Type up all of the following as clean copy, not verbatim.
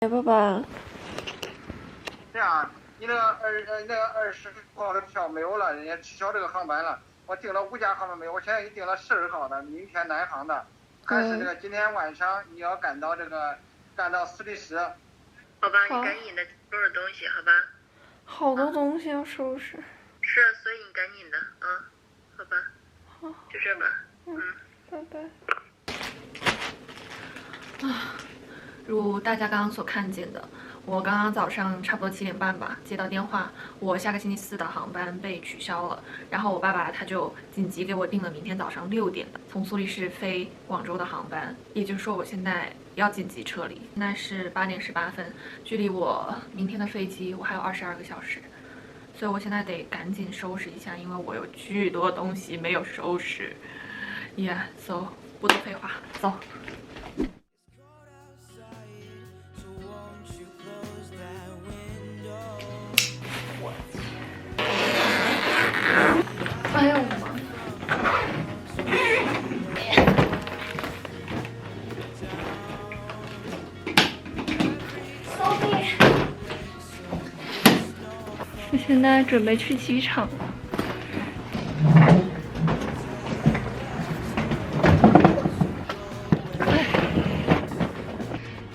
来，爸爸。这样，你那个20号的票没有了，人家取消这个航班了。我订了5家航班没有，我现在已经订了12号的，明天南航的。但是这个今天晚上你要赶到苏黎世。好吧，你赶紧的收拾东西，好吧？好多东西要收拾。是啊，所以你赶紧的啊，好吧？好，就这吧。拜拜。如大家刚刚所看见的，我刚刚早上差不多7点半吧接到电话，我下个星期4的航班被取消了。然后我爸爸他就紧急给我订了明天早上6点的从苏黎世飞广州的航班，也就是说我现在要紧急撤离。现在是8点18分，距离我明天的飞机我还有22个小时，所以我现在得赶紧收拾一下，因为我有巨多东西没有收拾。Yeah，so 不多废话，走。哎呦我妈！我现在准备去机场。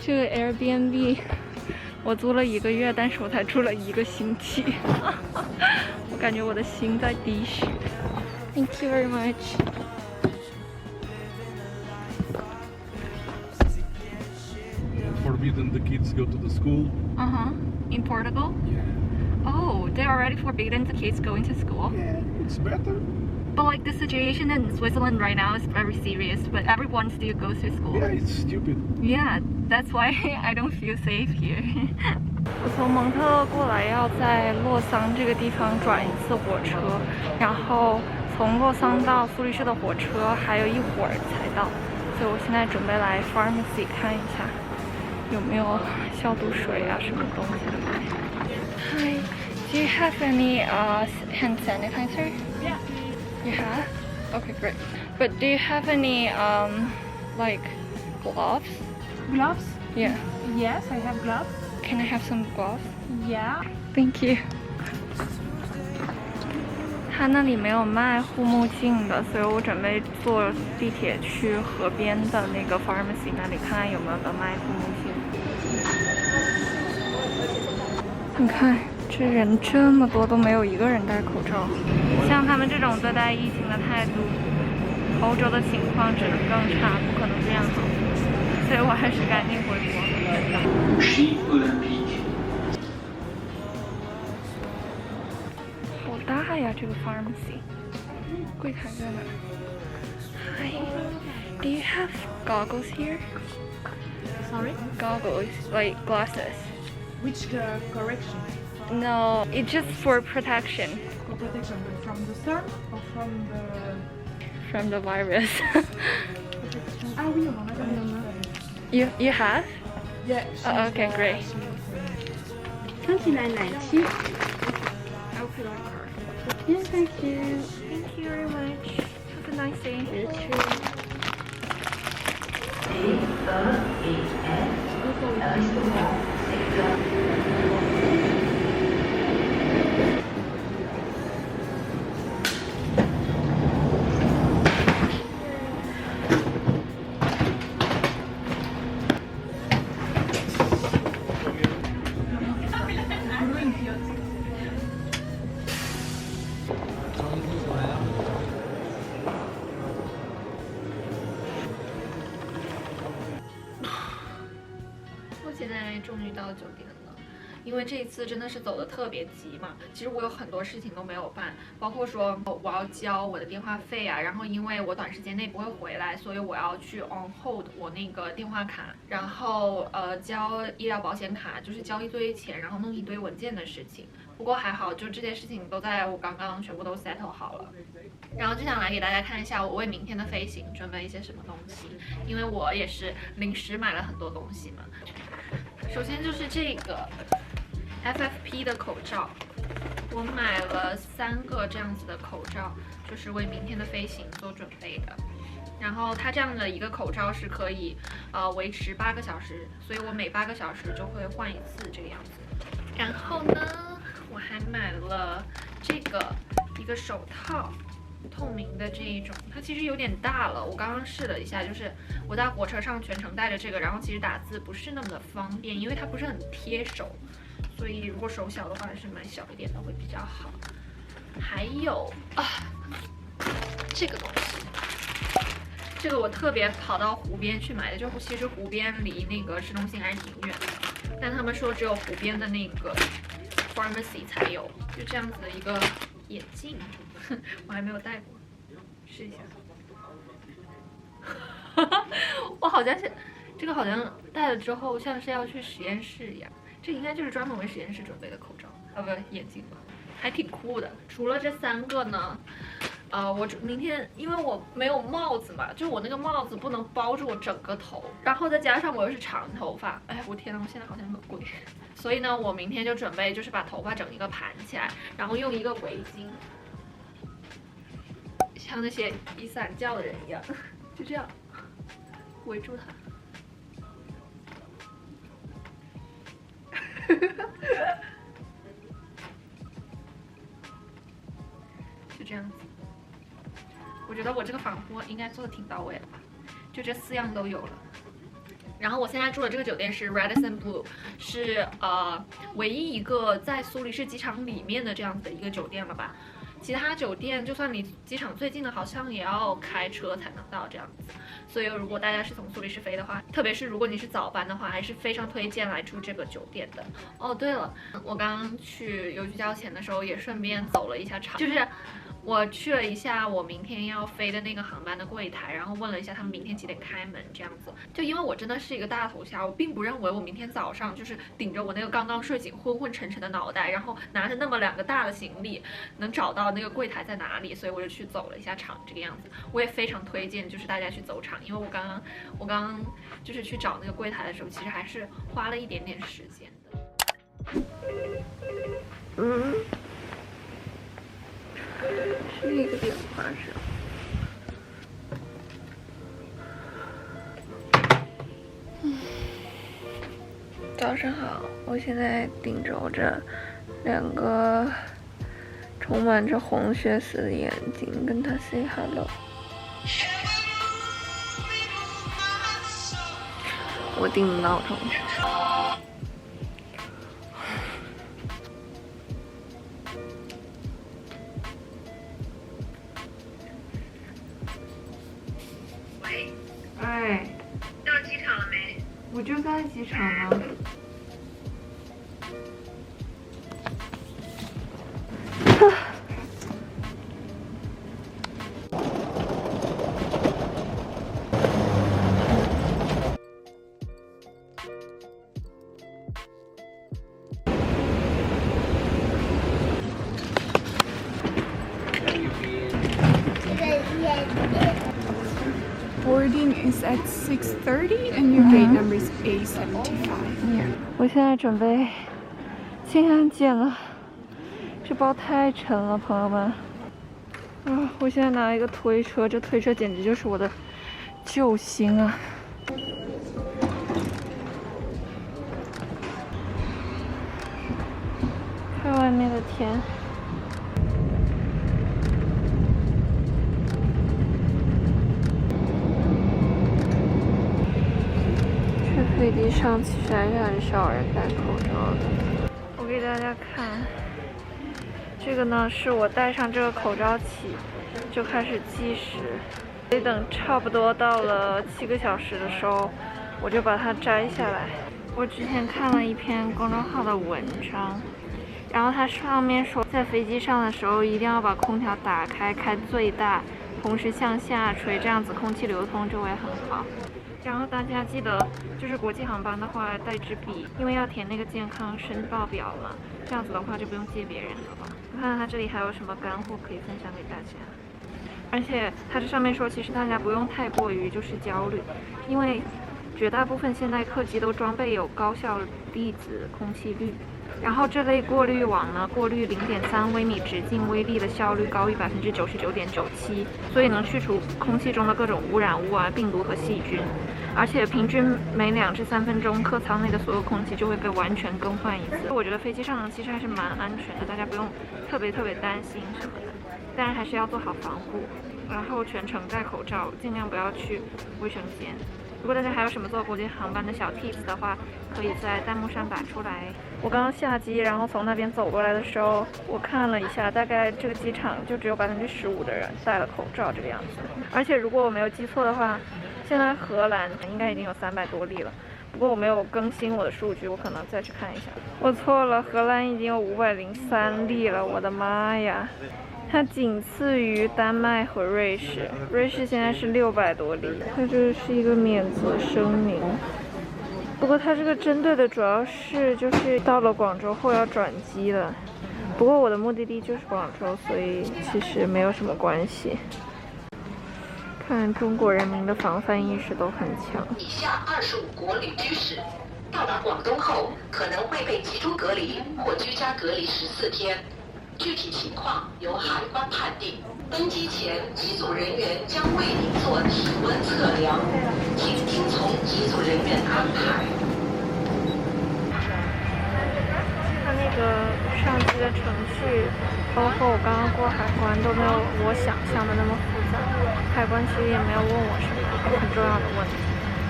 这个 Airbnb 我租了1个月，但是我才住了1个星期。我感觉我的心在滴血。Thank you very much. Forbidden the kids go to the school. In Portugal? Oh, they're already forbidden the kids going to school. Yeah, it's better. But like the situation in Switzerland right now is very serious, but everyone still goes to school. Yeah, it's stupid. Yeah, that's why I don't feel safe here. 我从蒙特勒过来要在洛桑这个地方转1次火车，然后从洛桑到苏黎世的火车还有1会儿才到，所以我现在准备来 pharmacy 看一下有没有消毒水啊什么东西的卖。Hi, do you have any hand sanitizer? Yeah. You have? Okay, great. But do you have any like gloves? Gloves? Yeah. Yes, I have gloves. Can I have some gloves? Yeah. Thank you. 他那里没有卖护目镜的，所以我准备坐地铁去河边的那个 pharmacy 那里看看有没有的卖护目镜。你看，这人这么多都没有1个人戴口罩。像他们这种对待疫情的态度，欧洲的情况只能更差，不可能这样好。所以我还是赶紧回国。好大呀，这个 pharmacy。柜台在哪？Hi, do you have goggles here? Sorry? Goggles, like glasses. Which correction? No, it's just for protection For protection from the sun or from the virus. Ah oui, on en a quand même. You have? Yeah. Oh, okay, great. 29.90. I'll put on card. Yeah, thank you. Thank you very much. Have a nice day. You too. 我现在终于到酒店了，因为这一次真的是走的特别急嘛。其实我有很多事情都没有办，包括说我要交我的电话费啊，然后因为我短时间内不会回来，所以我要去 on hold 我那个电话卡，然后交医疗保险卡，就是交一堆钱，然后弄一堆文件的事情。不过还好，就这些事情都在我刚刚全部都 settle 好了。然后就想来给大家看一下我为明天的飞行准备一些什么东西，因为我也是临时买了很多东西嘛。首先就是这个 FFP 的口罩，我买了3个这样子的口罩，就是为明天的飞行做准备的。然后它这样的一个口罩是可以维持8个小时，所以我每8个小时就会换一次这个样子。然后呢，我还买了这个一个手套。透明的这一种，它其实有点大了。我刚刚试了一下，就是我在火车上全程带着这个，然后其实打字不是那么的方便，因为它不是很贴手，所以如果手小的话，还是买小一点的会比较好。还有这个东西，这个我特别跑到湖边去买的，就其实湖边离那个市中心还是挺远的，但他们说只有湖边的那个 pharmacy 才有，就这样子的一个眼镜。我还没有戴过，试一下。我好像是这个，好像戴了之后像是要去实验室一样。这应该就是专门为实验室准备的口罩啊，不，眼镜吧，还挺酷的。除了这3个呢，我明天因为我没有帽子嘛，就我那个帽子不能包住我整个头，然后再加上我又是长头发，哎，我天呐，我现在好像很贵。所以呢，我明天就准备就是把头发整一个盘起来，然后用一个围巾。像那些比伞教的人一样，就这样围住它。就这样子。我觉得我这个防护应该做的挺到位了吧，就这4样都有了。然后我现在住的这个酒店是 Radisson Blu， 是唯一一个在苏黎世机场里面的这样子的一个酒店了吧。其他酒店就算离机场最近的，好像也要开车才能到这样子。所以如果大家是从苏黎世飞的话，特别是如果你是早班的话，还是非常推荐来住这个酒店的。哦，对了，我刚刚去邮局交钱的时候也顺便走了一下场，就是我去了一下我明天要飞的那个航班的柜台，然后问了一下他们明天几点开门这样子。就因为我真的是一个大头虾，我并不认为我明天早上就是顶着我那个刚刚睡醒昏昏沉沉的脑袋，然后拿着那么2个大的行李能找到那个柜台在哪里，所以我就去走了一下场这个样子。我也非常推荐就是大家去走场，因为我刚刚就是去找那个柜台的时候，其实还是花了一点点时间的。是一个电话是。早上好，我现在顶着我这2个充满着红血丝的眼睛，跟他 say hello。我定的闹钟。喂，哎，到机场了没？我就在机场呢。Boarding is at 6:30 and your gate number is A75. 我现在准备进安检了，这包太沉了，朋友们。我现在拿一个推车，这推车简直就是我的救星啊！看外面的天。飞机上其实还是很少人戴口罩的。我给大家看，这个呢是我戴上这个口罩起就开始计时，得等差不多到了7个小时的时候，我就把它摘下来。我之前看了一篇公众号的文章，然后它上面说，在飞机上的时候一定要把空调打开，开最大，同时向下吹，这样子空气流通就会很好。然后大家记得，就是国际航班的话带支笔，因为要填那个健康申报表嘛，这样子的话就不用借别人了嘛。我看看它这里还有什么干货可以分享给大家。而且它这上面说，其实大家不用太过于就是焦虑，因为绝大部分现代客机都装备有高效粒子空气滤，然后这类过滤网呢，过滤0.3微米直径微粒的效率高于99.97%，所以能去除空气中的各种污染物啊、病毒和细菌。而且平均每2至3分钟，客舱内的所有空气就会被完全更换一次。我觉得飞机上呢其实还是蛮安全的，大家不用特别担心什么的，但是还是要做好防护，然后全程戴口罩，尽量不要去卫生间。如果大家还有什么坐国际航班的小 tips 的话，可以在弹幕上打出来。我刚刚下机，然后从那边走过来的时候，我看了一下，大概这个机场就只有15%的人戴了口罩这个样子。而且如果我没有记错的话，现在荷兰应该已经有300多例了。不过我没有更新我的数据，我可能再去看一下。我错了，荷兰已经有503例了，我的妈呀！它仅次于丹麦和瑞士，瑞士现在是600多例。它这是一个免责声明，不过它这个针对的主要是就是到了广州后要转机了。不过我的目的地就是广州，所以其实没有什么关系。看中国人民的防范意识都很强。以下25国旅居史到达广东后，可能会被集中隔离或居家隔离14天。具体情况由海关判定。登机前，机组人员将为您做体温测量，请听从机组人员安排。它那个上机的程序，包括我刚刚过海关都没有我想象的那么复杂。海关其实也没有问我什么很重要的问题。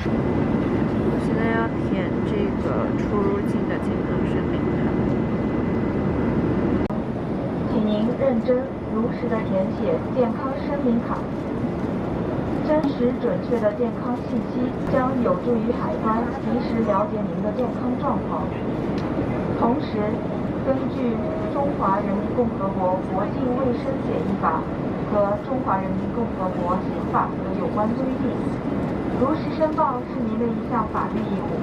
我现在要填这个出入境的健康申明卡。请您认真如实的填写健康声明卡，真实准确的健康信息将有助于海关及时了解您的健康状况。同时，根据《中华人民共和国国境卫生检疫法》和《中华人民共和国刑法》的有关规定，如实申报是您的一项法律义务。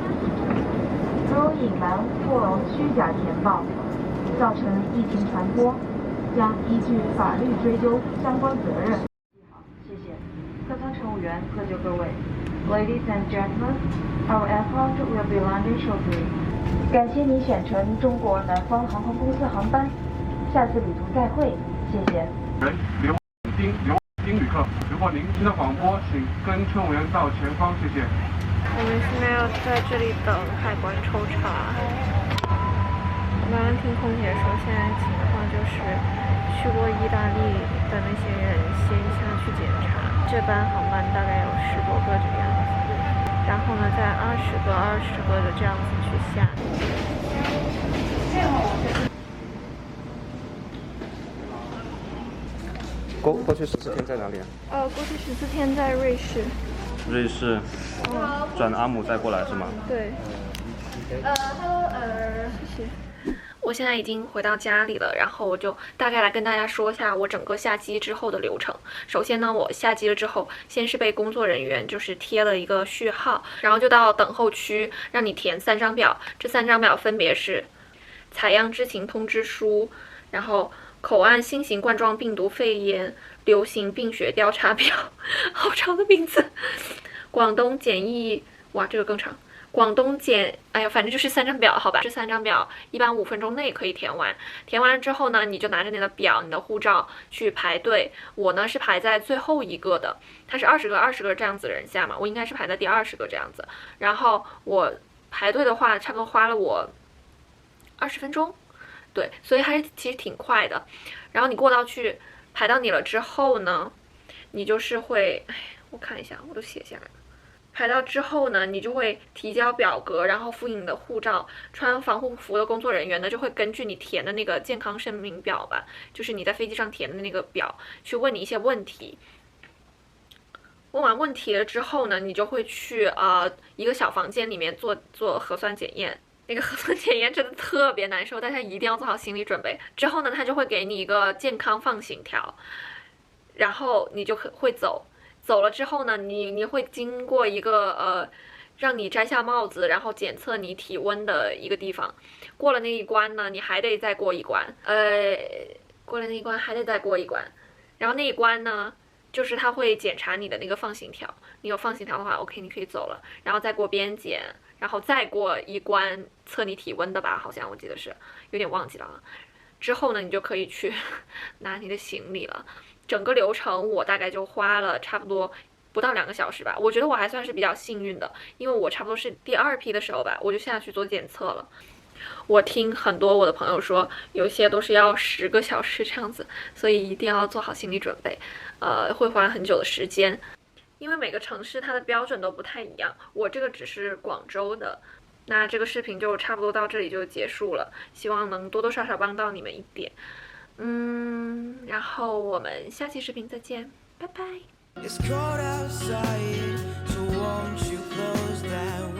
如隐瞒或虚假填报，造成疫情传播，将依据法律追究相关责任。好，谢谢。客舱乘务员，各就各位。Ladies and gentlemen, our aircraft will be landing shortly. 感谢您选乘中国南方航空公司航班，下次旅途再会，谢谢。刘丁旅客，如果您听到广播，请跟乘务员到前方，谢谢。我们现在要在这里等海关抽查。我刚刚听空姐说，现在情况就是去过意大利的那些人先下去检查，这班航班大概有10多个这个样子，然后呢再20个的这样子去下。过去14天在哪里啊？过去14天在瑞士。瑞士，转阿姆再过来是吗？对。谢谢。我现在已经回到家里了，然后我就大概来跟大家说一下我整个下机之后的流程。首先呢，我下机了之后，先是被工作人员就是贴了一个序号，然后就到等候区让你填3张表，这3张表分别是采样知情通知书，然后口岸新型冠状病毒肺炎流行病学调查表，好长的名字，广东检疫，哇，这个更长。广东检，哎呀，反正就是3张表，好吧？这3张表一般5分钟内可以填完。填完了之后呢，你就拿着你的表、你的护照去排队。我呢是排在最后一个的，它是20个这样子人下嘛，我应该是排在第20个这样子。然后我排队的话，差不多花了我20分钟，对，所以还是其实挺快的。然后你过到去排到你了之后呢，你就是会，哎，我看一下，我都写下来了。排到之后呢，你就会提交表格，然后复印你的护照。穿防护服的工作人员呢，就会根据你填的那个健康声明表吧，就是你在飞机上填的那个表，去问你一些问题。问完问题了之后呢，你就会去一个小房间里面做核酸检验。那个核酸检验真的特别难受，大家一定要做好心理准备。之后呢，他就会给你一个健康放行条，然后你就会走。走了之后呢，你会经过一个让你摘下帽子，然后检测你体温的一个地方。过了那一关呢，你还得再过一关，过了那一关还得再过一关，然后那一关呢，就是他会检查你的那个放行条，你有放行条的话 OK 你可以走了，然后再过边检，然后再过一关测你体温的吧，好像我记得是，有点忘记了啊。之后呢，你就可以去拿你的行李了。整个流程我大概就花了差不多不到2个小时吧，我觉得我还算是比较幸运的，因为我差不多是第2批的时候吧，我就下去做检测了。我听很多我的朋友说，有些都是要10个小时这样子，所以一定要做好心理准备，会花很久的时间，因为每个城市它的标准都不太一样。我这个只是广州的。那这个视频就差不多到这里就结束了，希望能多多少少帮到你们一点。然后我们下期视频再见，拜拜。It's cold outside, so won't you close that